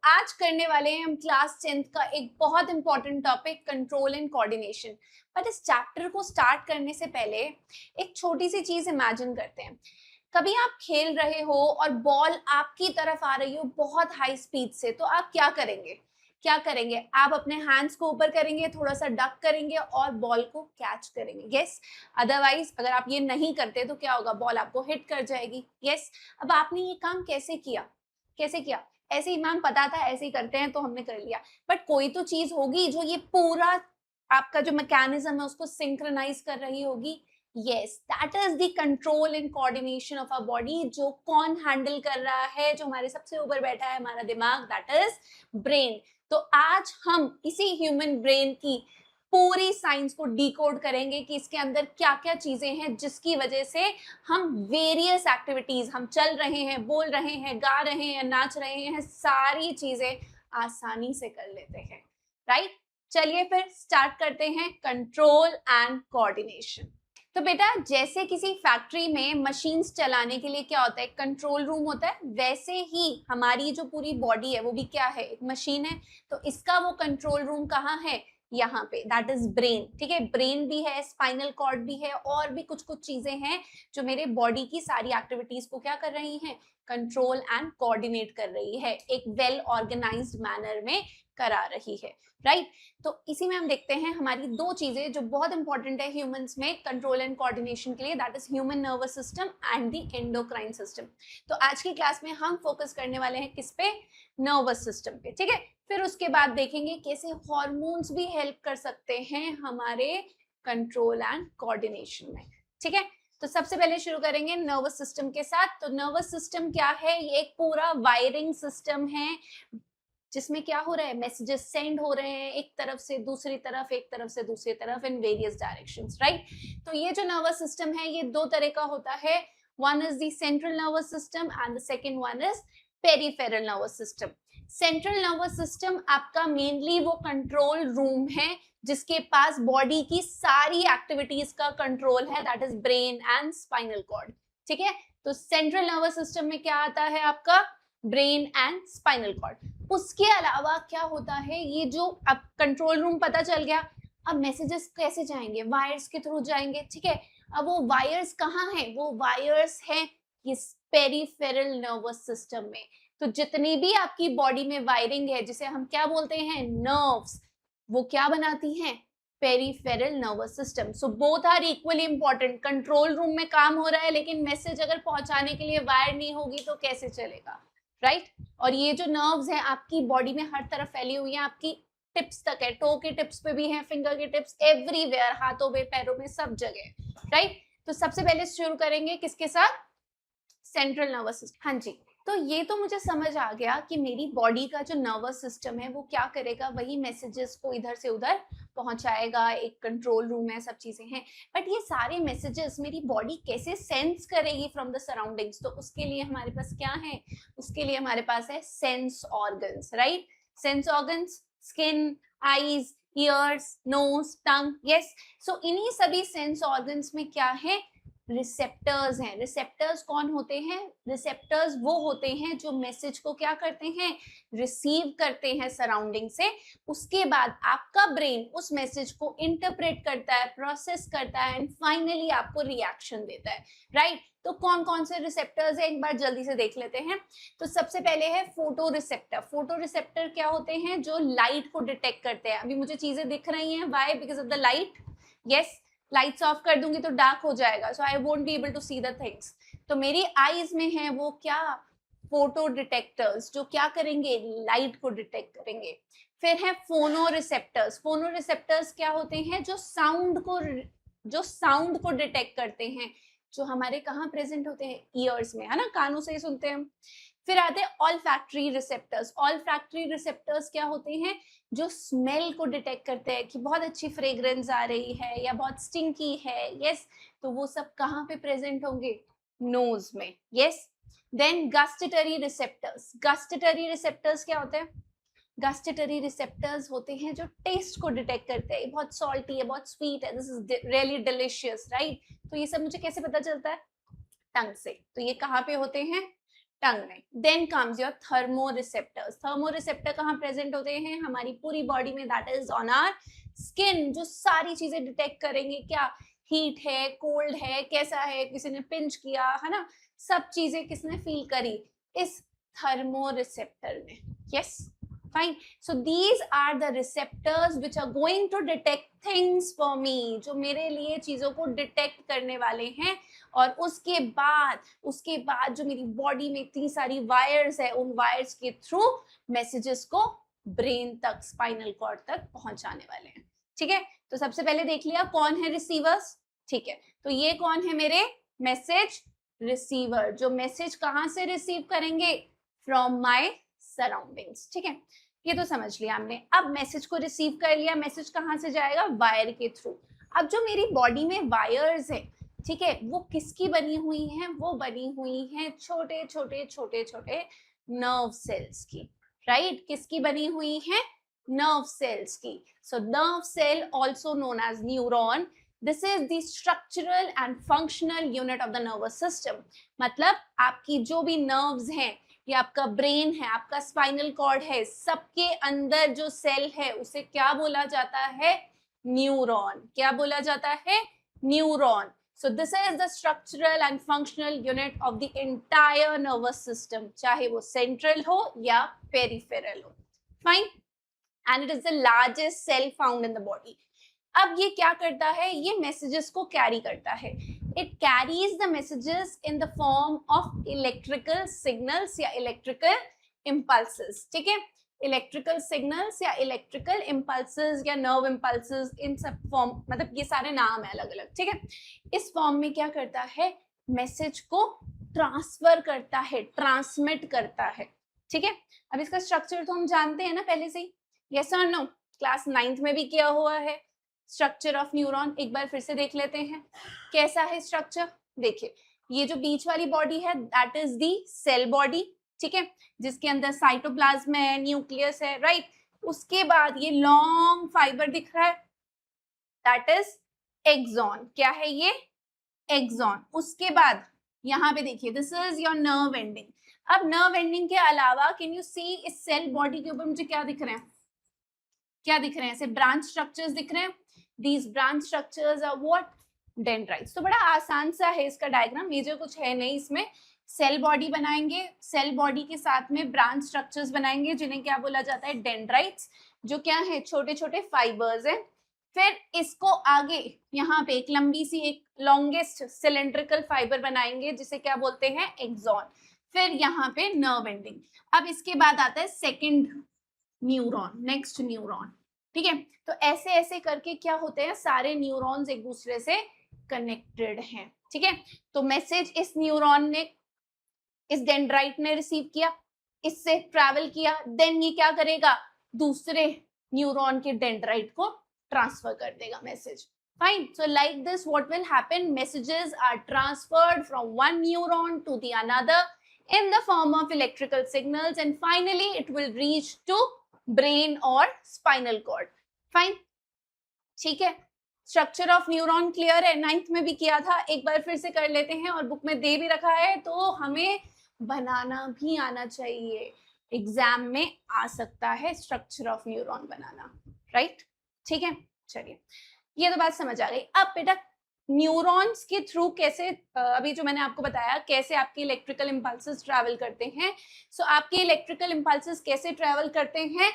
आज करने वाले हैं हम क्लास 10th का एक बहुत important topic control and coordination. But इस चैप्टर को स्टार्ट करने से पहले एक छोटी सी चीज इमेजिन करते हैं। कभी आप खेल रहे हो और बॉल आपकी तरफ आ रही हो बहुत हाई स्पीड से, तो आप क्या करेंगे? क्या करेंगे? आप अपने हैंड्स को ऊपर करेंगे, थोड़ा सा डक करेंगे और बॉल को कैच करेंगे। यस। अदरवाइज अगर आप ये नहीं करते तो क्या होगा? बॉल आपको हिट कर जाएगी। यस। अब आपने ये काम कैसे किया? कैसे किया? ऐसे ही मैम पता था ऐसे ही करते हैं तो हमने कर लिया। बट कोई तो चीज होगी जो ये पूरा आपका जो मैकेनिज्म है उसको सिंक्रोनाइज कर रही होगी। Yes, that is the control and coordination of our body. जो कौन हैंडल कर रहा है? जो हमारे सबसे ऊपर बैठा है हमारा दिमाग, दैट इज ब्रेन। तो आज हम इसी ह्यूमन ब्रेन की पूरी साइंस को डिकोड करेंगे कि इसके अंदर क्या क्या चीजें हैं जिसकी वजह से हम वेरियस एक्टिविटीज, हम चल रहे हैं, बोल रहे हैं, गा रहे हैं, नाच रहे हैं, सारी चीजें आसानी से कर लेते हैं। राइट? चलिए फिर स्टार्ट करते हैं कंट्रोल एंड कोऑर्डिनेशन। तो बेटा, जैसे किसी फैक्ट्री में मशीन्स चलाने के लिए क्या होता है? कंट्रोल रूम होता है। वैसे ही हमारी जो पूरी बॉडी है वो भी क्या है? एक मशीन है। तो इसका वो कंट्रोल रूम कहाँ है? यहाँ पे, दैट इज ब्रेन। ठीक है, ब्रेन भी है, स्पाइनल कॉर्ड भी है, और भी कुछ कुछ चीजें हैं जो मेरे बॉडी की सारी एक्टिविटीज को क्या कर रही हैं? कंट्रोल एंड कोऑर्डिनेट कर रही है, एक वेल ऑर्गेनाइज्ड मैनर में करा रही है। राइट? तो इसी में हम देखते हैं हमारी दो चीजें जो बहुत इंपॉर्टेंट है ह्यूमंस में कंट्रोल एंड कोऑर्डिनेशन के लिए, that is human nervous system and the endocrine system. तो आज की क्लास में हम फोकस करने वाले हैं किस पे? नर्वस सिस्टम पे। ठीक है, फिर उसके बाद देखेंगे कैसे हार्मोन्स भी हेल्प कर सकते हैं हमारे कंट्रोल एंड कोऑर्डिनेशन में। ठीक है, तो सबसे पहले शुरू करेंगे नर्वस सिस्टम के साथ। तो नर्वस सिस्टम क्या है? ये एक पूरा वायरिंग सिस्टम है जिसमें क्या हो रहा है? मैसेजेस सेंड हो रहे हैं एक तरफ से दूसरी तरफ, एक तरफ से दूसरी तरफ, इन वेरियस डायरेक्शंस। राइट? तो ये जो नर्वस सिस्टम है ये दो तरह का होता है। One is the central nervous system and the second one is peripheral nervous system. Central nervous system आपका मेनली वो कंट्रोल रूम है जिसके पास बॉडी की सारी एक्टिविटीज का कंट्रोल है, that is brain and spinal cord. ठीक है, तो सेंट्रल नर्वस सिस्टम में क्या आता है? आपका ब्रेन एंड स्पाइनल कॉर्ड। उसके अलावा क्या होता है? ये जो अब कंट्रोल रूम पता चल गया, अब मैसेजेस कैसे जाएंगे? वायर्स के थ्रू जाएंगे। ठीक है, अब वो वायर्स कहाँ हैं? वो वायर्स हैं इस पेरिफेरल नर्वस सिस्टम में। तो जितनी भी आपकी बॉडी में वायरिंग है जिसे हम क्या बोलते हैं? नर्व्स, वो क्या बनाती हैं? Peripheral nervous system. So both are equally important. Control room में काम हो रहा है लेकिन मैसेज अगर पहुंचाने के लिए वायर नहीं होगी तो कैसे चलेगा? राइट? और ये जो नर्व्स हैं आपकी बॉडी में हर तरफ फैली हुई हैं, आपकी टिप्स तक है, टो के टिप्स पे भी हैं, फिंगर के टिप्स, एवरीवेयर, हाथों में, पैरों में, सब जगह। राइट? तो सबसे पहले शुरू करेंगे किसके साथ? Central nervous system. हाँ जी, तो ये तो मुझे समझ आ गया कि मेरी बॉडी का जो नर्वस सिस्टम है वो क्या करेगा? वही मैसेजेस को इधर से उधर पहुंचाएगा, एक कंट्रोल रूम है, सब चीजें हैं। बट ये सारे मैसेजेस मेरी बॉडी कैसे सेंस करेगी फ्रॉम द सराउंडिंग्स? तो उसके लिए हमारे पास क्या है? उसके लिए हमारे पास है sense organs. Right? Sense organs, skin, eyes, ears, nose, tongue. Yes. So इन्हीं सभी सेंस ऑर्गन्स में क्या है? रिसेप्टर्स हैं। रिसेप्टर्स कौन होते हैं? रिसेप्टर्स वो होते हैं जो मैसेज को क्या करते हैं? रिसीव करते हैं सराउंडिंग से। उसके बाद आपका ब्रेन उस मैसेज को इंटरप्रेट करता है, प्रोसेस करता है एंड फाइनली आपको रिएक्शन देता है। राइट? तो कौन कौन से रिसेप्टर्स हैं एक बार जल्दी से देख लेते हैं। तो सबसे पहले है फोटो रिसेप्टर। फोटो रिसेप्टर क्या होते हैं? जो लाइट को डिटेक्ट करते हैं। अभी मुझे चीजें दिख रही हैं, why? Because of the light. Yes, lights off कर दूंगी तो डार्क हो जाएगा, so I won't be able to see the things. तो मेरी आईज में है वो क्या? फोटो डिटेक्टर्स, जो क्या करेंगे? लाइट को डिटेक्ट करेंगे। फिर है फोनो रिसेप्टर्स। फोनो रिसेप्टर्स क्या होते हैं? जो साउंड को डिटेक्ट करते हैं, जो हमारे कहाँ प्रेजेंट होते हैं? ईयर्स में, है ना, कानों से ही सुनते हैं हम। फिर आते हैं ऑलफैक्टरी रिसेप्टर्स। ऑलफैक्टरी रिसेप्टर्स क्या होते हैं? जो स्मेल को डिटेक्ट करते हैं कि बहुत अच्छी फ्रेग्रेंस आ रही है या बहुत स्टिंकी है। यस, तो वो सब कहाँ पे प्रेजेंट होंगे? नोज में। Yes. Then gustatory receptors. Gustatory receptors क्या होते हैं? गस्टेटरी रिसेप्टर्स होते हैं जो टेस्ट को डिटेक्ट करते हैं, बहुत सॉल्टी है, बहुत स्वीट है, this is really delicious. Right? तो ये सब मुझे कैसे पता चलता है? टंग से। तो ये कहाँ पे होते हैं? टंग में। Then comes your thermoreceptors. Thermoreceptor कहाँ प्रेजेंट होते हैं? हमारी पूरी बॉडी में, that is on our skin, जो सारी चीजें डिटेक्ट करेंगे, क्या हीट है, कोल्ड है, कैसा है, किसी ने पिंच किया है ना, सब चीजें किसने फील करी? इस थर्मोरिसेप्टर में। Yes, fine, so these are the receptors which are going to detect things for me, जो मेरे लिए चीजों को डिटेक्ट करने वाले हैं। और उसके बाद जो मेरी बॉडी में इतनी सारी वायर्स है, उन वायर्स के थ्रू मैसेजेस को ब्रेन तक, स्पाइनल कॉर्ड तक पहुंचाने वाले हैं। ठीक है, तो सबसे पहले देख लिया कौन है रिसीवर्स। ठीक है, तो ये कौन है? मेरे मैसेज रिसीवर, जो मैसेज कहां से रिसीव करेंगे? From my surroundings. ठीक है, ये तो समझ लिया हमने। अब मैसेज को रिसीव कर लिया, मैसेज कहाँ से जाएगा? वायर के थ्रू। अब जो मेरी बॉडी में वायर्स है, ठीक है, वो किसकी बनी हुई हैं? वो बनी हुई हैं छोटे छोटे छोटे छोटे नर्व सेल्स की, राइट? किसकी बनी हुई है? नर्व सेल्स की। So nerve cell also known as neuron, this is the structural and functional unit of the nervous system. मतलब आपकी जो भी नर्व्स हैं, ये आपका ब्रेन है, आपका स्पाइनल कॉर्ड है, सबके अंदर जो सेल है उसे क्या बोला जाता है? न्यूरॉन। क्या बोला जाता है? Neuron. So this is the structural and functional unit of the entire nervous system, चाहे वो सेंट्रल हो या पेरिफेरल हो। Fine, and it is the largest cell found in the body. अब ये क्या करता है? ये मैसेजेस को कैरी करता है। It carries the messages in the form of electrical signals या electrical impulses। ठीक है, electrical signals या electrical impulses या nerve impulses, इन सब फॉर्म, मतलब ये सारे नाम है अलग अलग। ठीक है, इस फॉर्म में क्या करता है? मैसेज को ट्रांसफर करता है, ट्रांसमिट करता है। ठीक है, अब इसका स्ट्रक्चर तो हम जानते हैं ना पहले से ही, यस और नो? क्लास 9th में भी किया हुआ है स्ट्रक्चर ऑफ न्यूरॉन। एक बार फिर से देख लेते हैं कैसा है स्ट्रक्चर। देखिए, ये जो बीच वाली बॉडी है, that is the cell body. ठीक है, जिसके अंदर साइटोप्लाज्म है, न्यूक्लियस है, राइट? उसके बाद ये लॉन्ग फाइबर दिख रहा है, दैट इज एक्सॉन। क्या है ये? एक्सॉन। उसके बाद यहाँ पे देखिए, this is your nerve ending. अब नर्व एंडिंग के अलावा कैन यू सी इस सेल बॉडी के ऊपर मुझे क्या दिख रहे हैं? क्या दिख रहे हैं? ऐसे ब्रांच स्ट्रक्चर्स दिख रहे हैं। These branch structures are what? Dendrites। तो बड़ा आसान सा है इसका डायग्राम, मेजर कुछ है नहीं इसमें। सेल बॉडी बनाएंगे, सेल बॉडी के साथ में ब्रांच स्ट्रक्चर्स बनाएंगे, जिन्हें क्या बोला जाता है? डेंड्राइट्स, जो क्या है? छोटे छोटे फाइबर्स हैं। फिर इसको आगे यहाँ पे एक लंबी सी, एक लॉन्गेस्ट सिलेंड्रिकल फाइबर बनाएंगे, जिसे क्या बोलते हैं? एक्सॉन। फिर यहाँ पे नर्व एंडिंग। अब इसके बाद आता है सेकेंड न्यूरॉन, नेक्स्ट न्यूरॉन। ठीक है, तो ऐसे ऐसे करके क्या होते हैं? सारे न्यूरॉन्स एक दूसरे से कनेक्टेड हैं। ठीक है, तो मैसेज इस न्यूरॉन ने, इस डेंड्राइट ने रिसीव किया, इससे ट्रैवल किया, देन ये क्या करेगा? दूसरे न्यूरॉन के डेंड्राइट को ट्रांसफर कर देगा message. Fine, so like this what will happen? Messages are transferred from one neuron to the another in the form of electrical signals, and finally it will reach to brain or spinal cord। Fine, ठीक है, structure of neuron clear है? 9th में भी किया था, एक बार फिर से कर लेते हैं, और बुक में दे भी रखा है, तो हमें बनाना भी आना चाहिए, एग्जाम में आ सकता है structure of neuron banana, right? ठीक है, चलिए, ये तो बात समझ आ गई। अब बेटा न्यूरॉन्स के थ्रू कैसे, अभी जो मैंने आपको बताया कैसे आपके इलेक्ट्रिकल इम्पल्सेस ट्रैवल करते हैं। सो आपके इलेक्ट्रिकल इम्पल्सेस कैसे ट्रैवल करते हैं?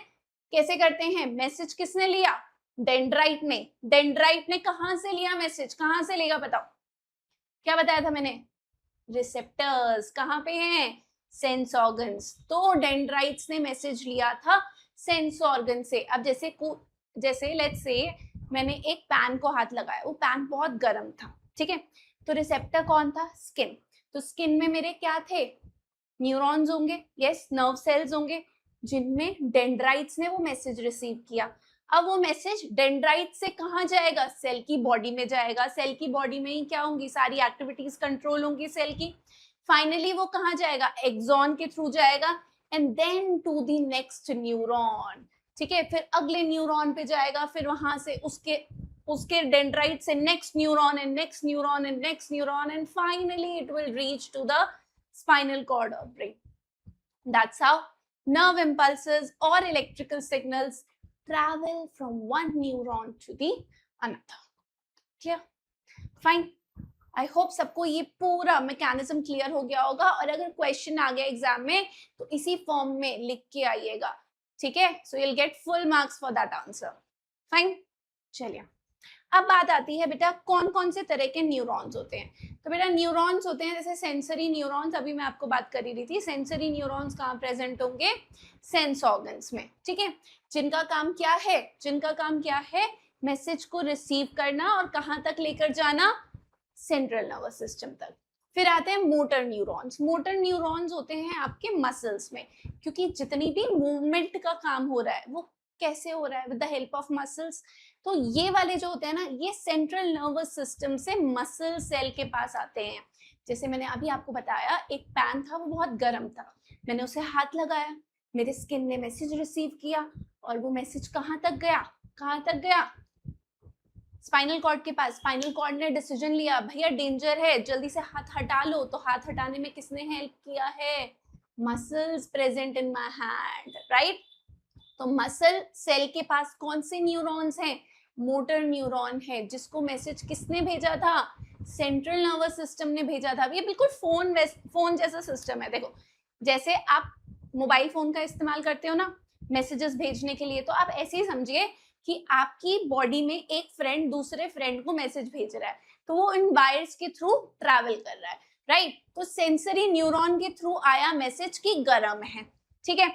कैसे करते हैं? मैसेज किसने लिया? डेंड्राइट ने। डेंड्राइट ने कहाँ से लिया मैसेज? कहाँ से लेगा बताओ? क्या बताया था मैंने? रिसेप्टर्स। कहाँ पे हैं? Sense organs. तो डेंड्राइट्स ने मैसेज लिया था सेंस ऑर्गन से। अब जैसे लेट्स से मैंने एक पैन को हाथ लगाया, वो पैन बहुत गर्म था, ठीक है, तो रिसेप्टर कौन था? स्किन। तो स्किन में मेरे क्या थे? न्यूरॉन्स होंगे, यस, नर्व सेल्स होंगे, जिनमें डेंड्राइट्स ने वो मैसेज रिसीव किया। अब वो मैसेज डेंड्राइट से कहाँ जाएगा? सेल की बॉडी में जाएगा। सेल की बॉडी में ही क्या होंगी? सारी एक्टिविटीज कंट्रोल होंगी सेल की। फाइनली वो कहाँ जाएगा? एक्सॉन के थ्रू जाएगा, and then to the next neuron. ठीक है, फिर अगले न्यूरॉन पे जाएगा, फिर वहां से उसके डेंड्राइट से next neuron and next neuron and next neuron, and finally it will reach to the spinal cord और brain. That's how nerve impulses or electrical signals travel from one neuron to the another. Clear? Fine. I hope सबको ये पूरा mechanism clear हो गया होगा, और अगर question आ गया एग्जाम में तो इसी फॉर्म में लिख के आइएगा, ठीक है? So you will get full marks for that answer. Fine. चलिए, अब बात आती है बेटा कौन कौन से तरह के न्यूरॉन्स होते हैं. तो बेटा न्यूरॉन्स होते हैं जैसे सेंसरी न्यूरॉन्स, अभी मैं आपको बात कर रही थी. सेंसरी न्यूरॉन्स कहाँ प्रेजेंट होंगे? सेंस ऑर्गन्स में, ठीक है? जिनका काम क्या है? जिनका काम क्या है? मैसेज को रिसीव करना और कहाँ तक लेकर जाना? सेंट्रल नर्वस सिस्टम तक. फिर आते हैं मोटर न्यूरॉन्स. मोटर न्यूरॉन्स होते हैं आपके मसल्स में, क्योंकि जितनी भी मूवमेंट का काम हो रहा है वो कैसे हो रहा है? With the help of muscles. तो ये वाले जो होते हैं ना, ये सेंट्रल नर्वस सिस्टम से मसल सेल के पास आते हैं. जैसे मैंने अभी आपको बताया, एक पैन था, वो बहुत गर्म था, मैंने उसे हाथ लगाया, मेरे स्किन ने मैसेज रिसीव किया, और वो मैसेज कहाँ तक गया? कहाँ तक गया? स्पाइनल कॉर्ड के पास. स्पाइनल कॉर्ड ने डिसीजन लिया, भैया डेंजर है, जल्दी से हाथ हटा लो. तो हाथ हटाने में किसने हेल्प किया है? Muscles present in my hand, right? तो मसल सेल के पास कौन से न्यूरॉन्स हैं? मोटर न्यूरॉन है, जिसको मैसेज किसने भेजा था? सेंट्रल नर्वस सिस्टम ने भेजा था. ये बिल्कुल फोन जैसा सिस्टम है. देखो, जैसे आप मोबाइल फोन का इस्तेमाल करते हो ना मैसेजेस भेजने के लिए, तो आप ऐसे ही समझिए कि आपकी बॉडी में एक फ्रेंड दूसरे फ्रेंड को मैसेज भेज रहा है, तो वो इन वायर्स के थ्रू ट्रैवल कर रहा है, राइट? तो सेंसरी न्यूरॉन के थ्रू आया मैसेज कि गरम है, ठीक है?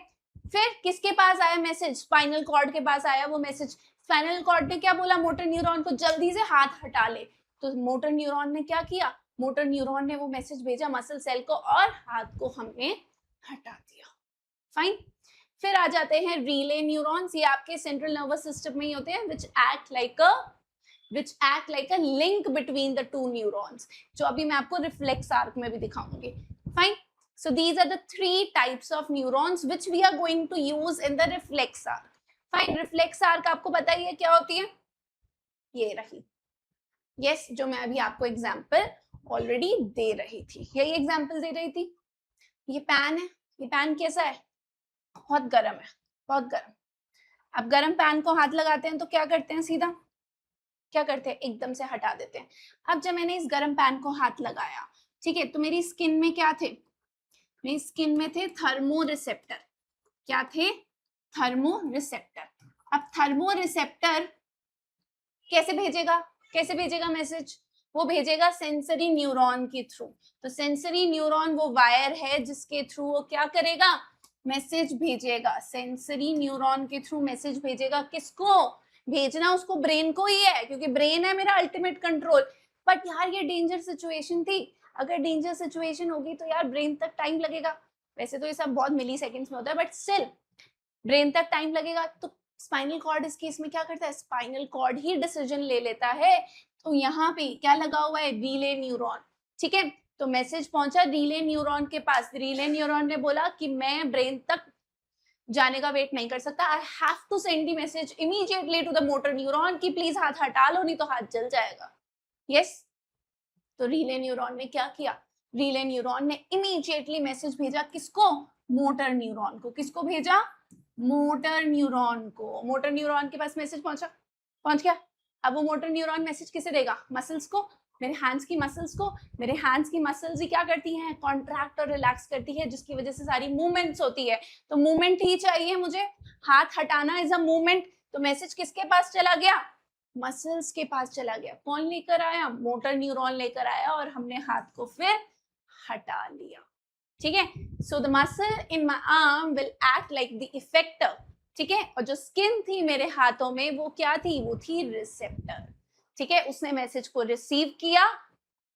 फिर किसके पास आया मैसेज? स्पाइनल कॉर्ड के पास आया वो मैसेज. स्पाइनल कॉर्ड ने क्या बोला मोटर न्यूरॉन को? जल्दी से हाथ हटा ले. तो मोटर न्यूरॉन ने क्या किया? मोटर न्यूरॉन ने वो मैसेज भेजा मसल सेल को, और हाथ को हमने हटा दिया. फाइन. फिर आ जाते हैं रिले न्यूरॉन्स. ये आपके सेंट्रल नर्वस सिस्टम में ही होते हैं, which act like a link between the two neurons, जो अभी मैं आपको रिफ्लेक्स आर्क में भी दिखाऊंगी. Fine. So these are the three types of neurons which we are going to use in the reflex arc. Fine. reflex arc आपको पता ही है क्या होती है? ये रही. yes, जो मैं अभी आपको एग्जाम्पल ऑलरेडी दे रही थी, यही एग्जाम्पल दे रही थी. ये पैन है. ये पैन कैसा है? बहुत गर्म है, बहुत गर्म. अब गर्म पैन को हाथ लगाते हैं तो क्या करते हैं? सीधा क्या करते हैं? एकदम से हटा देते हैं. अब जब मैंने इस गर्म पैन को हाथ लगाया, ठीक है, तो मेरी स्किन में क्या थे? मेरी स्किन में थे थर्मो रिसेप्टर. क्या थे? Thermo receptor. अब थर्मो रिसेप्टर कैसे भेजेगा? कैसे भेजेगा मैसेज? वो भेजेगा सेंसरी न्यूरॉन के थ्रू. तो सेंसरी न्यूरॉन वो वायर है जिसके थ्रू वो क्या करेगा? मैसेज भेजेगा. सेंसरी न्यूरॉन के थ्रू मैसेज भेजेगा. किसको भेजना? उसको ब्रेन को ही है, क्योंकि ब्रेन है मेरा अल्टीमेट कंट्रोल. बट यार ये डेंजर सिचुएशन थी. अगर डेंजर सिचुएशन होगी तो यार ब्रेन तक टाइम लगेगा. वैसे तो ये सब बहुत मिली सेकेंड्स में होता है, बट स्टिल ब्रेन तक टाइम लगेगा. तो स्पाइनल कॉर्ड इस केस में क्या करता है? स्पाइनल कॉर्ड ही डिसीजन ले लेता है. तो यहाँ पे क्या लगा हुआ है? Relay neuron. ठीक है, तो मैसेज पहुंचा रिले न्यूरॉन के पास. रिले न्यूरॉन ने बोला कि मैं ब्रेन तक जाने का वेट नहीं कर सकता, I have to send the message immediately to the motor neuron कि प्लीज हाथ हटा लो, नहीं तो हाथ जल जाएगा. यस, तो रिले न्यूरॉन ने क्या किया? रिले न्यूरॉन ने इमीडिएटली मैसेज भेजा. किसको? मोटर न्यूरॉन को. किसको भेजा? मोटर न्यूरॉन को. मोटर न्यूरॉन के पास मैसेज पहुंच गया. अब वो मोटर न्यूरॉन मैसेज किसे देगा? मसल्स को, मेरे हैंड्स की मसल्स को. मेरे हैंड्स की मसल्स ही क्या करती हैं? कॉन्ट्रैक्ट और रिलैक्स करती है, जिसकी वजह से सारी मूवमेंट्स होती है. तो मूवमेंट ही चाहिए मुझे. हाथ हटाना इज अ मूवमेंट. तो मैसेज किसके पास चला गया? मसल्स के पास चला गया. कौन लेकर आया? मोटर न्यूरॉन लेकर आया, और हमने हाथ को फिर हटा लिया. ठीक है, so the muscle in my arm will act like the effector. ठीक है, और जो स्किन थी मेरे हाथों में वो क्या थी? वो थी रिसेप्टर. ठीक है, उसने मैसेज को रिसीव किया,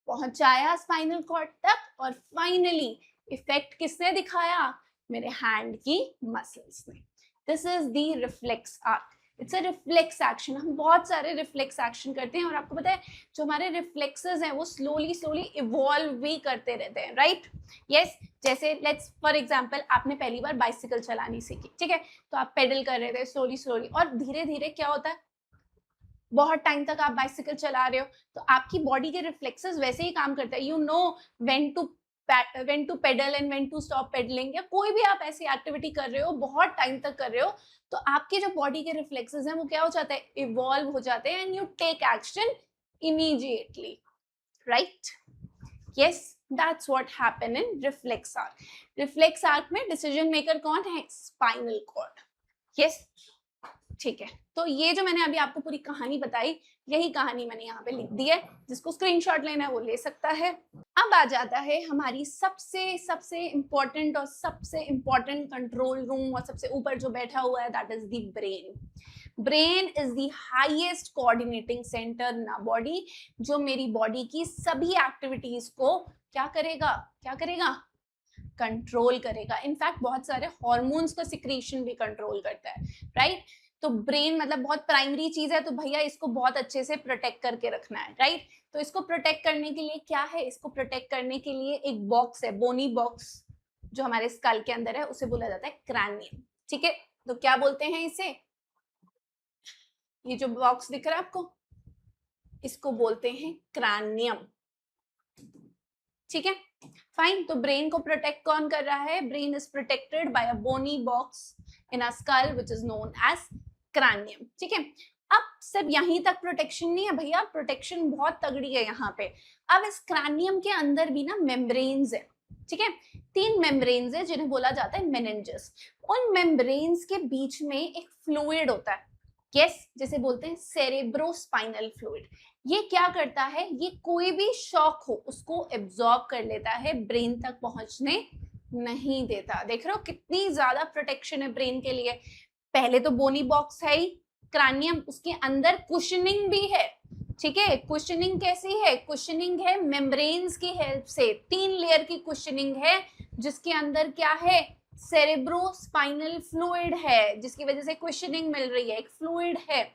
पहुंचाया स्पाइनल कॉर्ड तक, और फाइनली इफेक्ट किसने दिखाया? मेरे हैंड की मसल्स ने. This is the reflex arc. It's a reflex action. हम बहुत सारे रिफ्लेक्स एक्शन करते हैं, और आपको पता है जो हमारे रिफ्लेक्सेस हैं वो स्लोली इवॉल्व भी करते रहते हैं, राइट? यस, जैसे लेट्स फॉर एग्जांपल आपने पहली बार बाइसिकल चलानी सीखी. ठीक है, तो आप पेडल कर रहे थे स्लोली, और धीरे धीरे क्या होता है? बहुत टाइम तक आप बाइसिकल चला रहे हो तो आपकी बॉडी के रिफ्लेक्सेस वैसे ही काम करते हैं. You know when to when to pedal and when to stop pedalling, या कोई भी आप ऐसी एक्टिविटी कर रहे हो, बहुत टाइम तक कर रहे हो, तो आपके जो बॉडी के रिफ्लेक्सेस हैं वो क्या हो जाते हैं, इवॉल्व हो जाते हैं, and you take action immediately, right? Yes, that's what happen in reflex arc. Reflex arc में डिसीजन मेकर कौन है? Spinal cord. यस, ठीक है। तो ये जो मैंने अभी आपको पूरी कहानी बताई, यही कहानी मैंने यहाँ पे लिख दी है, जिसको स्क्रीनशॉट लेना है वो ले सकता है। अब आ जाता है हमारी सबसे इम्पोर्टेंट और सबसे इम्पोर्टेंट कंट्रोल रूम, और सबसे ऊपर जो बैठा हुआ है, that is the brain. Brain is the highest coordinating centre in our body, जो मेरी बॉडी की सभी एक्टिविटीज को क्या करेगा, कंट्रोल करेगा। इनफैक्ट बहुत सारे हॉर्मोन्स का सिक्रीशन भी कंट्रोल करता है, राइट? तो ब्रेन मतलब बहुत प्राइमरी चीज है, तो भैया इसको बहुत अच्छे से प्रोटेक्ट करके रखना है, राइट? तो इसको प्रोटेक्ट करने के लिए क्या है, इसको प्रोटेक्ट करने के लिए एक बॉक्स है, बोनी बॉक्स, जो हमारे स्कल के अंदर है, उसे बोला जाता है क्रैनियम, ठीक है? तो क्या बोलते हैं इसे, ये जो बॉक्स दिख रहा है आपको, इसको बोलते हैं क्रैनियम, ठीक है? फाइन। तो ब्रेन को प्रोटेक्ट कौन कर रहा है? Brain is protected by a bony box in a skull which is known as cranium, ठीक है? अब सिर्फ यहीं तक प्रोटेक्शन नहीं है भैया, प्रोटेक्शन बहुत तगड़ी है यहाँ पे। अब इस क्रैनियम के अंदर भी ना मेम्ब्रेन्स है, ठीक है? 3 मेम्ब्रेन्स है जिन्हें बोला जाता है मेनिंजेस। उन मेम्ब्रेन्स के बीच में एक फ्लूइड होता है, यस, जिसे बोलते हैं सेरेब्रोस्पाइनल फ्लूइड। ये क्या करता है, ये कोई भी शॉक हो उसको एब्जॉर्ब कर लेता है, ब्रेन तक पहुंचने नहीं देता। देख रहे हो कितनी ज्यादा प्रोटेक्शन है ब्रेन के लिए। पहले तो बोनी बॉक्स है ही, क्रैनियम, उसके अंदर कुशनिंग भी है, ठीक है? कुशनिंग कैसी है? कुशनिंग है मेम्ब्रेन्स की हेल्प से, 3 लेयर की कुशनिंग है, जिसके अंदर क्या है, सेरेब्रोस्पाइनल फ्लूइड है, जिसकी वजह से कुशनिंग मिल रही है। एक फ्लूइड है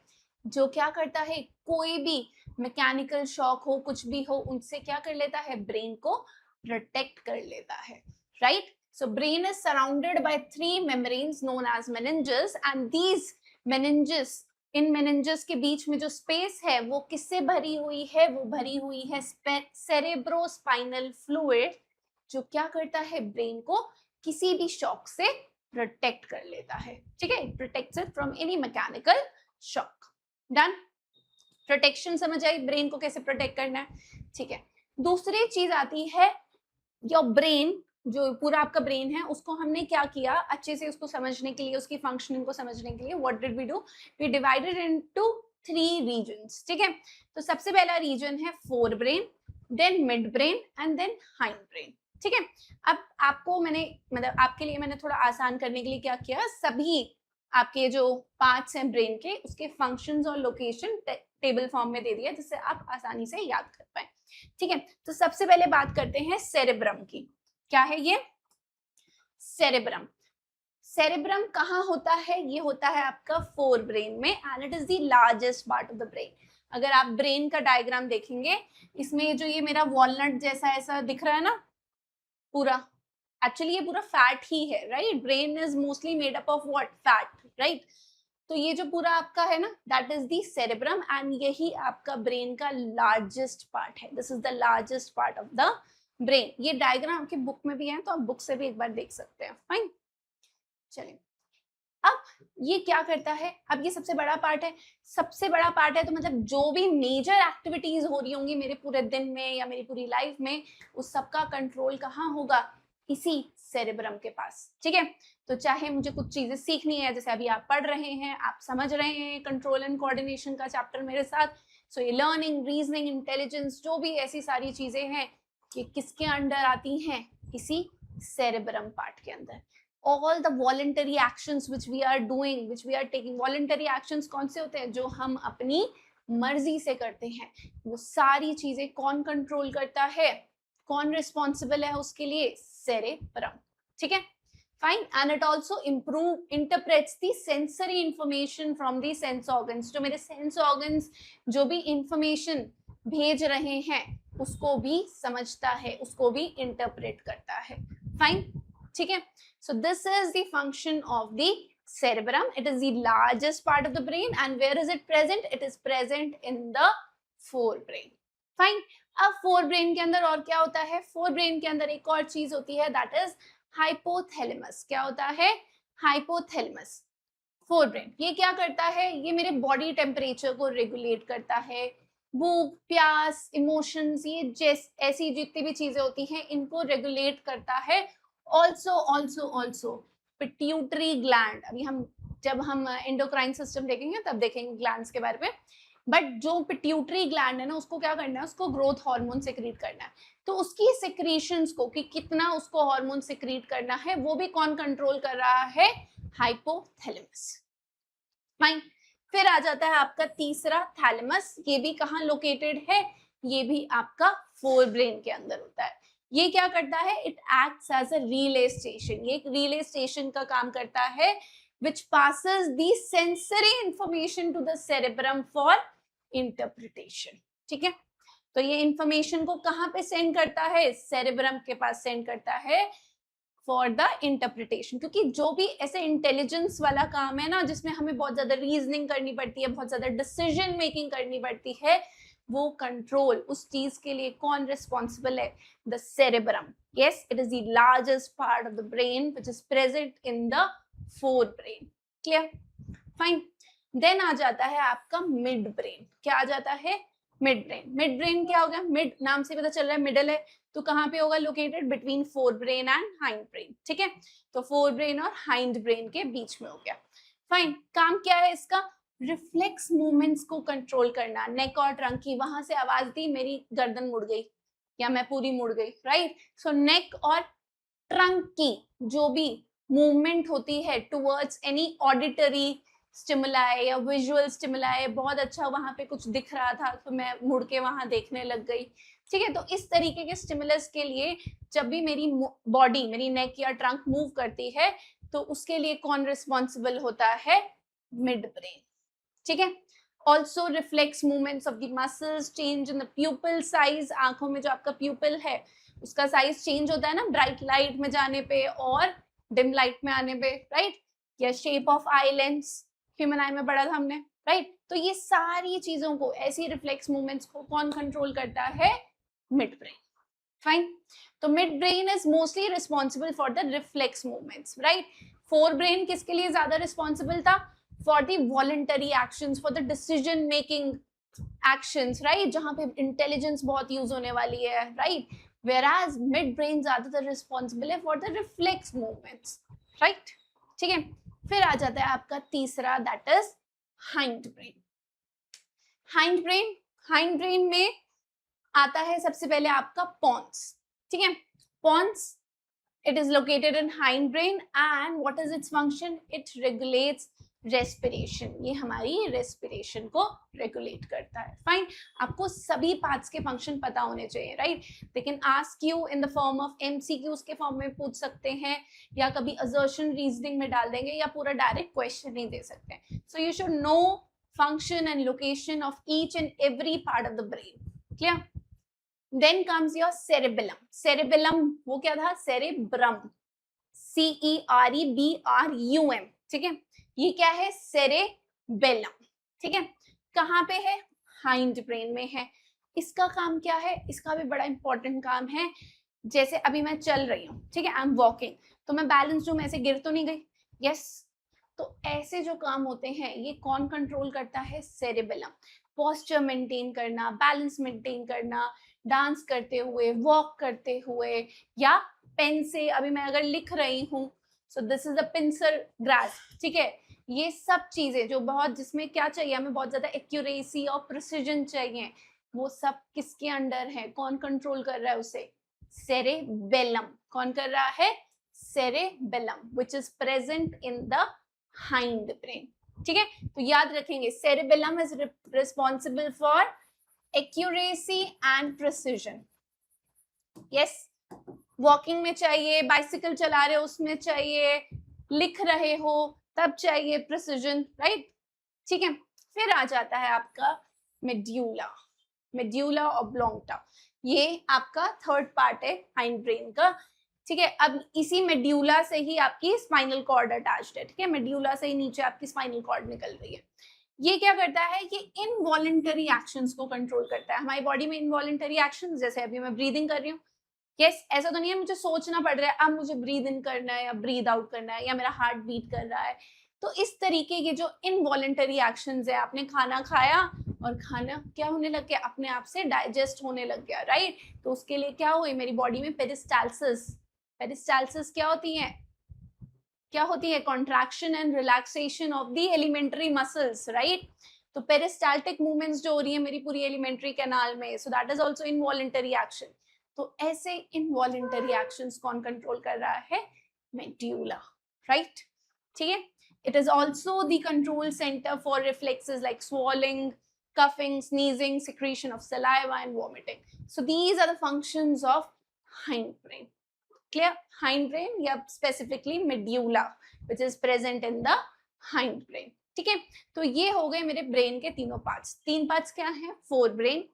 जो क्या करता है, कोई भी मैकेनिकल शॉक हो, कुछ भी हो, उनसे क्या कर लेता है, ब्रेन को प्रोटेक्ट कर लेता है, right? So brain is surrounded by 3 membranes known as meninges, and these meninges, in meninges के बीच में जो स्पेस है वो किससे भरी हुई है, वो भरी हुई है सेरेब्रोस्पाइनल फ्लूइड, जो क्या करता है, ब्रेन को किसी भी शॉक से प्रोटेक्ट कर लेता है, ठीक है? Protects it from any mechanical shock. Done? Protection समझ आई, ब्रेन को कैसे प्रोटेक्ट करना है, ठीक है? दूसरी चीज आती है योर ब्रेन, जो पूरा आपका ब्रेन है, उसको हमने क्या किया, अच्छे से उसको समझने के लिए, उसकी फंक्शनिंग को समझने के लिए, what did we do, we divided into 3 regions, ठीक है? तो सबसे पहला रीजन है forebrain, then midbrain and then hindbrain, ठीक है? अब आपको मैंने मतलब आपके लिए मैंने थोड़ा आसान करने के लिए क्या किया, सभी आपके जो पार्ट्स हैं ब्रेन के, उसके फंक्शंस और लोकेशन टेबल फॉर्म में दे दिया, जिससे आप आसानी से याद कर पाए, ठीक है? तो सबसे पहले बात करते हैं सेरेब्रम की। क्या है ये? सेरेब्रम। सेरेब्रम कहाँ होता है? ये होता है आपका फोर ब्रेन में, and it is the largest part of the brain. अगर आप ब्रेन का डायग्राम देखेंगे, इसमें जो ये मेरा वॉलनट जैसा ऐसा दिख रहा है ना पूरा, एक्चुअली ये पूरा फैट ही है, right? Brain is mostly made up of what? Fat, right? तो ये जो पूरा आपका है ना, that is the cerebrum, and यही आपका ब्रेन का लार्जेस्ट पार्ट है। This is the largest part of the brain. ये डायग्राम आपकी बुक में भी है, तो आप बुक से भी एक बार देख सकते हैं। फाइन, चलिए अब ये क्या करता है, अब ये सबसे बड़ा पार्ट है, सबसे बड़ा पार्ट है, तो मतलब जो भी मेजर एक्टिविटीज हो रही होंगी मेरे पूरे दिन में या मेरी पूरी लाइफ में, उस सबका कंट्रोल कहाँ होगा? इसी सेरेब्रम के पास, ठीक है? तो चाहे मुझे कुछ चीजें सीखनी है, जैसे अभी आप पढ़ रहे हैं, आप समझ रहे हैं कंट्रोल एंड कोऑर्डिनेशन का चैप्टर मेरे साथ, सो ये लर्निंग, रीजनिंग, इंटेलिजेंस, जो भी ऐसी सारी चीजें हैं, कि किसके अंडर आती हैं? इसी सेरेब्रम पार्ट के अंदर। all the voluntary actions which we are doing, which we are taking, voluntary actions कौन से होते हैं? जो हम अपनी मर्जी से करते हैं, वो सारी चीजें कौन कंट्रोल करता है, कौन रिस्पॉन्सिबल है उसके लिए? सेरेब्रम, ठीक है? Fine, and it also interprets the sensory information from the sense organs. जो मेरे सेंस ऑर्गन्स जो भी इंफॉर्मेशन भेज रहे हैं, उसको भी समझता है, उसको भी इंटरप्रेट करता है। फाइन, ठीक है? So this is the function of the cerebrum. It is the largest part of the brain, and where is it present? It is present in the forebrain. Fine. अब फोर ब्रेन के अंदर और क्या होता है, fore brain के अंदर एक और चीज होती है, दैट इज हाइपोथैलेमस। क्या होता है, हाइपोथैलेमस। फोर ब्रेन ये क्या करता है, ये मेरे बॉडी टेम्परेचर को रेगुलेट करता है, भूख प्यास इमोशंस, ये ऐसी जितनी भी चीजें होती हैं इनको रेगुलेट करता है। Also also also pituitary gland, अभी हम जब हम एंडोक्राइन सिस्टम देखेंगे तब देखेंगे ग्लैंड्स के बारे में, बट जो पिट्यूटरी ग्लैंड है ना उसको क्या करना है, उसको ग्रोथ हार्मोन सिक्रीट करना है। तो उसकी सिक्रीशंस को कि कितना उसको हार्मोन सिक्रीट करना है वो भी कौन कंट्रोल कर रहा है, हाइपोथैलेमस। फाइन। फिर आ जाता है आपका तीसरा थैलेमस, ये भी कहाँ लोकेटेड है, ये भी आपका फोर ब्रेन के अंदर होता है। ये क्या करता है, it acts as a relay station, ये एक रिले स्टेशन का काम करता है, which passes the sensory information to the cerebrum for interpretation। ठीक है, तो ये इंफॉर्मेशन को कहाँ पे सेंड करता है, सेरेब्रम के पास सेंड करता है फॉर द इंटरप्रिटेशन। क्योंकि जो भी ऐसे इंटेलिजेंस वाला काम है ना जिसमें हमें बहुत ज्यादा रीजनिंग करनी पड़ती है, बहुत ज्यादा डिसीजन मेकिंग करनी पड़ती है, वो कंट्रोल उस चीज के लिए कौन रिस्पॉन्सिबल है, the cerebrum. Yes, it is the largest part of the brain which is present in the forebrain. Clear, fine. Then आ जाता है आपका मिड ब्रेन। क्या आ जाता है, मिड ब्रेन। मिड ब्रेन क्या हो गया, मिड नाम से पता चल रहा है मिडल है, तो कहाँ पे होगा, located between fore brain and hind brain. ठीक है, तो फोर ब्रेन और हाइंड ब्रेन के बीच में हो गया। फाइन। काम क्या है इसका, रिफ्लेक्स मूवमेंट्स को कंट्रोल करना। नेक और ट्रंक की, वहां से आवाज दी मेरी गर्दन मुड़ गई या मैं पूरी मुड़ गई, राइट। सो नेक और ट्रंक की जो भी मूवमेंट होती है टुवर्ड्स एनी ऑडिटरी स्टिमुलाई या विजुअल स्टिमुलाई, बहुत अच्छा वहां पे कुछ दिख रहा था तो मैं मुड़ के वहां देखने लग गई। ठीक है, तो इस तरीके के स्टिमुलस के लिए जब भी मेरी बॉडी, मेरी नेक या ट्रंक मूव करती है तो उसके लिए कौन रिस्पॉन्सिबल होता है, मिड ब्रेन। ठीक है, also reflex movements of the muscles, change in the प्यूपिल size, आंखों में जो आपका प्यूपिल है उसका साइज चेंज होता है ना ब्राइट लाइट में जाने पे और डिम लाइट में आने पे, राइट। या shape of eye lens, human आई में पढ़ा था हमने, राइट। तो ये सारी चीजों को, ऐसी रिफ्लेक्स मूवमेंट्स को कौन कंट्रोल करता है, मिड ब्रेन। फाइन। तो mid brain is mostly responsible for the reflex movements, right. Fore brain किसके लिए ज्यादा रिस्पॉन्सिबल था, for the voluntary actions, for the decision making actions, right, जहां पे इंटेलिजेंस बहुत यूज होने वाली है, राइट। whereas mid brain ज्यादातर रिस्पॉन्सिबल है for the reflex movements, right. ठीक है, फिर आ जाता है आपका तीसरा, that is hind brain. Hind brain, hind brain में आता है सबसे पहले आपका पॉन्स। ठीक है, Pond's, it is located in hind brain and what is its function, it regulates respiration, ये हमारी respiration को regulate करता है। फाइन, आपको सभी पार्ट्स के फंक्शन पता होने चाहिए, राइट। लेकिन ask you in the form of MCQs के फॉर्म में पूछ सकते हैं, या कभी assertion reasoning में डाल देंगे, या पूरा डायरेक्ट क्वेश्चन नहीं दे सकते। so you should know function and location of each and every part of the brain, clear। Then comes your cerebellum। cerebellum वो क्या था, cerebrum, CEREBRUM। ठीक है, ये क्या है, cerebellum। ठीक है, कहाँ पे है, हाइंड ब्रेन में है। इसका काम क्या है, इसका भी बड़ा इंपॉर्टेंट काम है। जैसे अभी मैं चल रही हूँ, ठीक है, आई एम वॉकिंग, तो मैं बैलेंस हूँ, मैं ऐसे गिर तो नहीं गई, यस। तो ऐसे जो काम होते हैं ये कौन कंट्रोल करता है, सेरेबेलम। पोस्चर मेंटेन करना, बैलेंस मेंटेन करना, डांस करते हुए, वॉक करते हुए, या पेन से अभी मैं अगर लिख रही हूँ, सो this is a pincer grasp. ठीक है, ये सब चीजें जो बहुत, जिसमें क्या चाहिए हमें, बहुत ज्यादा एक्यूरेसी और प्रिसीजन चाहिए, वो सब किसके अंडर है, कौन कंट्रोल कर रहा है उसे, सेरेबेलम। कौन कर रहा है, cerebellum, which is present in the hind brain. ठीक है, तो याद रखेंगे, cerebellum is responsible for accuracy and precision. Yes, walking में चाहिए, बाइसिकल चला रहे हो उसमें चाहिए, लिख रहे हो तब चाहिए प्रिसीजन, राइट। ठीक है, फिर आ जाता है आपका मेड्यूला, मेड्यूला ऑब्लोंगटा। ये आपका थर्ड पार्ट है हाइंड ब्रेन का। ठीक है, अब इसी मेड्यूला से ही आपकी स्पाइनल कॉर्ड अटैच्ड है। ठीक है, मेड्यूला से ही नीचे आपकी स्पाइनल कॉर्ड निकल रही है। ये क्या करता है, ये इनवॉलेंटरी एक्शंस को कंट्रोल करता है। हमारी बॉडी में इनवॉलेंटरी एक्शंस, जैसे अभी मैं ब्रीदिंग कर रही हूँ, यस, ऐसा तो नहीं है मुझे सोचना पड़ रहा है अब मुझे ब्रीद इन करना है या ब्रीद आउट करना है, या मेरा हार्ट बीट कर रहा है। तो इस तरीके के जो इनवॉलेंटरी एक्शंस है, आपने खाना खाया और खाना क्या होने लग गया, अपने आप से डाइजेस्ट होने लग गया, राइट। तो उसके लिए क्या हुई मेरी बॉडी में, पेरिस्टाल्सिस। पेरिस्टाल्सिस क्या होती है, क्या होती है, contraction and relaxation of the alimentary muscles, right. तो पेरिस्टाल्टिक मूवमेंट्स जो हो रही है मेरी पूरी एलिमेंट्री कैनाल में, so that is also involuntary action. तो ऐसे इनवॉलेंटरी एक्शंस कौन कंट्रोल कर रहा है, मेड्यूला, राइट। ठीक है, it is also the control centre for reflexes like swallowing, coughing, sneezing, secretion of saliva and vomiting. So these are the functions of hindbrain. Clear? Hindbrain या specifically medulla which is present in the hindbrain. ठीक है, तो ये हो गए मेरे brain के तीनों पार्ट्स। तीन पार्ट्स क्या हैं, fore brain,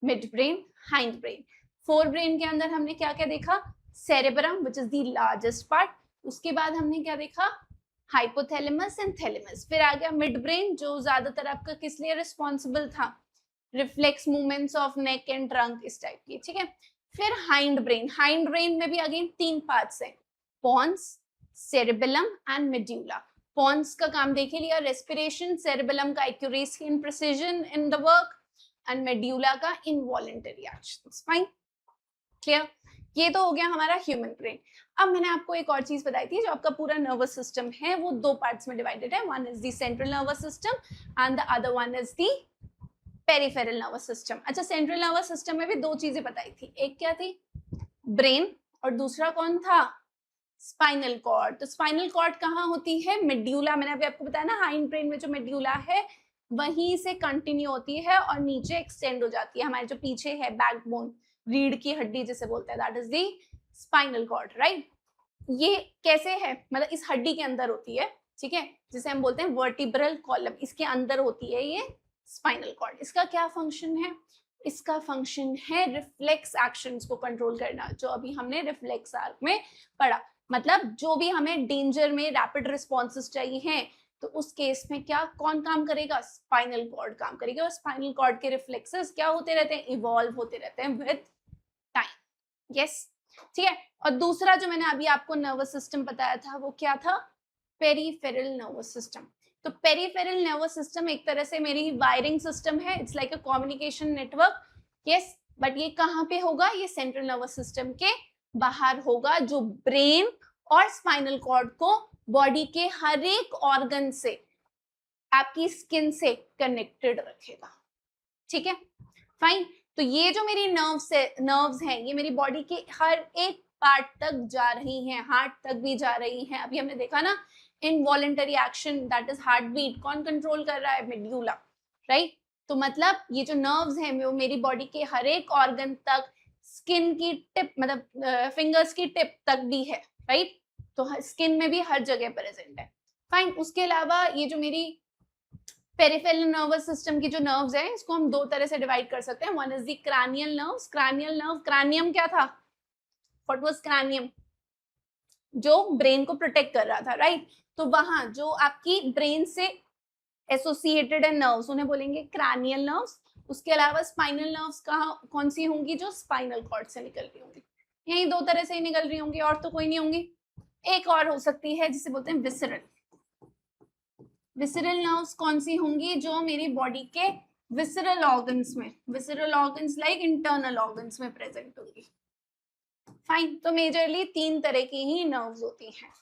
mid brain, hind brain. Fore brain के अंदर हमने क्या क्या देखा, cerebrum which is the largest part. उसके बाद हमने क्या देखा, हाइपोथैलेमस एंड थैलेमस। फिर आ गया मिड ब्रेन जो ज्यादातर आपका किस लिए रिस्पॉन्सिबल था, reflex movements of neck and trunk, इस टाइप की। ठीक है, फिर हाइंड ब्रेन। हाइंड ब्रेन में भी अगेन तीन पार्ट्स हैं, pons, cerebellum and medulla. Pons का काम देख लिया, रेस्पिरेशन, सेरेबेलम का accuracy and precision in the work, and medulla का इनवॉलेंटरी एक्शंस। Fine, clear. ये तो हो गया हमारा ह्यूमन ब्रेन। अब मैंने आपको एक और चीज बताई थी, जो आपका पूरा नर्वस सिस्टम है वो दो पार्ट्स में डिवाइडेड है, one is the central nervous system and the other one is the peripheral nervous system. अच्छा, सेंट्रल नर्वस सिस्टम में भी दो चीजें बताई थी, एक क्या थी, ब्रेन, और दूसरा कौन था, स्पाइनल कॉर्ड। तो स्पाइनल कॉर्ड कहाँ होती है, मेड्यूला। मैंने अभी आपको बताया ना, हाइंड ब्रेन में जो मेड्यूला है वहीं से कंटिन्यू होती है और नीचे एक्सटेंड हो जाती है। हमारे जो पीछे है बैकबोन, रीढ़ की हड्डी जिसे बोलते हैं, that is the spinal cord, right. ये कैसे है, मतलब इस हड्डी के अंदर होती है, ठीक है, जिसे हम बोलते हैं वर्टिब्रल कॉलम, इसके अंदर होती है ये स्पाइनल कॉर्ड। इसका क्या फंक्शन है, इसका फंक्शन है रिफ्लेक्स एक्शंस को कंट्रोल करना, जो अभी हमने रिफ्लेक्स आर्क में पढ़ा। मतलब जो भी हमें डेंजर में रैपिड रिस्पॉन्सेस चाहिए हैं, तो उस केस में क्या कौन काम करेगा, स्पाइनल कॉर्ड काम करेगा। और स्पाइनल कॉर्ड के रिफ्लेक्सेस क्या होते रहते हैं, इवॉल्व होते रहते हैं विद टाइम। यस, ठीक है। और दूसरा जो मैंने अभी आपको नर्वस सिस्टम बताया था वो क्या था, पेरिफेरल नर्वस सिस्टम। तो पेरिफेरल नर्वस सिस्टम एक तरह से मेरी वायरिंग सिस्टम है, it's like a communication network. Yes, but ये कहाँ पे होगा, ये सेंट्रल नर्वस सिस्टम के बाहर होगा, जो ब्रेन और स्पाइनल कॉर्ड को बॉडी के हर एक ऑर्गन से, आपकी स्किन से कनेक्टेड रखेगा। ठीक है, फाइन। तो ये जो मेरी नर्व्स हैं, ये मेरी बॉडी के हर एक पार्ट तक जा रही हैं, हार्ट तक भी जा रही हैं। अभी हमने देखा ना, involuntary action that is heart beat कौन कंट्रोल कर रहा है, मेड्यूला, राइट। तो मतलब ये जो नर्व्स हैं वो मेरी बॉडी के हर एक ऑर्गन तक, स्किन की टिप, मतलब फिंगर्स की टिप तक भी है, राइट। तो स्किन में भी हर जगह प्रेजेंट है। फाइन, उसके अलावा ये जो मेरी पेरिफेरल नर्वस सिस्टम की जो नर्व्स है, इसको हम दो तरह से डिवाइड कर सकते हैं। One is the cranial nerves. Cranial nerve, cranium क्या था, व्हाट वाज क्रैनियम, जो ब्रेन को प्रोटेक्ट कर रहा था, राइट। तो वहां जो आपकी ब्रेन से एसोसिएटेड है नर्व्स, उन्हें बोलेंगे क्रैनियल नर्व्स। उसके अलावा स्पाइनल नर्व्स कहाँ कौन सी होंगी, जो स्पाइनल कॉर्ड से निकल रही होंगी। यही दो तरह से ही निकल रही होंगी, और तो कोई नहीं होंगी। एक और हो सकती है जिसे बोलते हैं विसरल। विसरल नर्व्स कौन सी होंगी, जो मेरी बॉडी के विसरल ऑर्गन्स में, visceral organs like internal organs में प्रेजेंट होंगी। फाइन, तो मेजरली तीन तरह की ही नर्व्स होती हैं।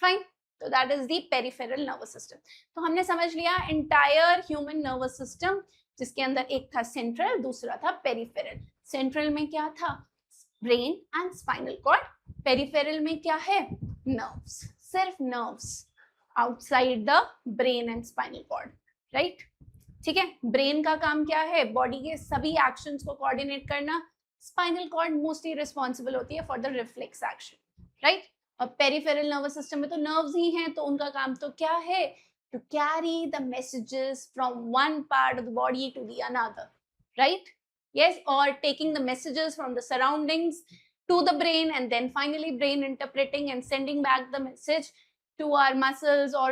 फाइन, तो that is the peripheral nervous system. तो हमने समझ लिया एंटायर ह्यूमन नर्वस सिस्टम, जिसके अंदर एक था सेंट्रल, दूसरा था पेरिफेरल। सेंट्रल में क्या था, brain and spinal cord. Peripheral में क्या है, नर्व्स, सिर्फ nerves outside the brain and spinal cord, right. ठीक है, ब्रेन का काम क्या है, बॉडी के सभी एक्शंस को कोऑर्डिनेट करना। स्पाइनल कॉर्ड मोस्टली रिस्पॉन्सिबल होती है for the reflex action, right. और पेरिफेरल नर्वस सिस्टम में तो नर्व्स ही हैं, तो उनका काम तो क्या है, to carry the messages from one part of the body to the another, right. yes, or taking the messages from the surroundings to the brain, and then finally brain interpreting and sending back the message to our muscles or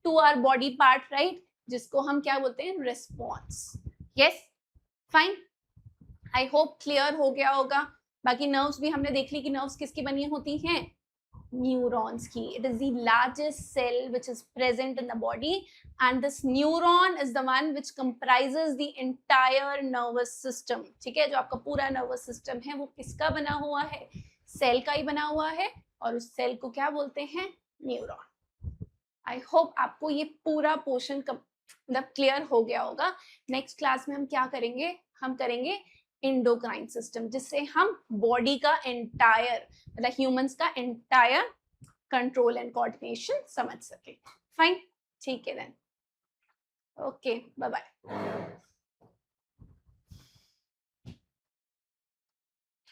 to our body part, right. जिसको हम क्या बोलते हैं, response. Yes, fine, I hope clear हो गया होगा। बाकी nerves भी हमने देख ली कि नर्व्स किसकी बनी होती हैं, neurons की. It is the largest cell which is present in the body, and this neuron is the one which comprises the entire nervous system. ठीक है, जो आपका पूरा nervous system है वो किसका बना हुआ है, सेल का ही बना हुआ है, और उस सेल को क्या बोलते हैं, न्यूरॉन. आई होप आपको ये पूरा पोर्शन मतलब क्लियर हो गया होगा. नेक्स्ट क्लास में हम क्या करेंगे, हम करेंगे एंडोक्राइन सिस्टम, जिससे हम बॉडी का एंटायर, मतलब ह्यूमंस का एंटायर कंट्रोल एंड कोऑर्डिनेशन समझ सके. फाइन, ठीक है देन, ओके, बाय बाय.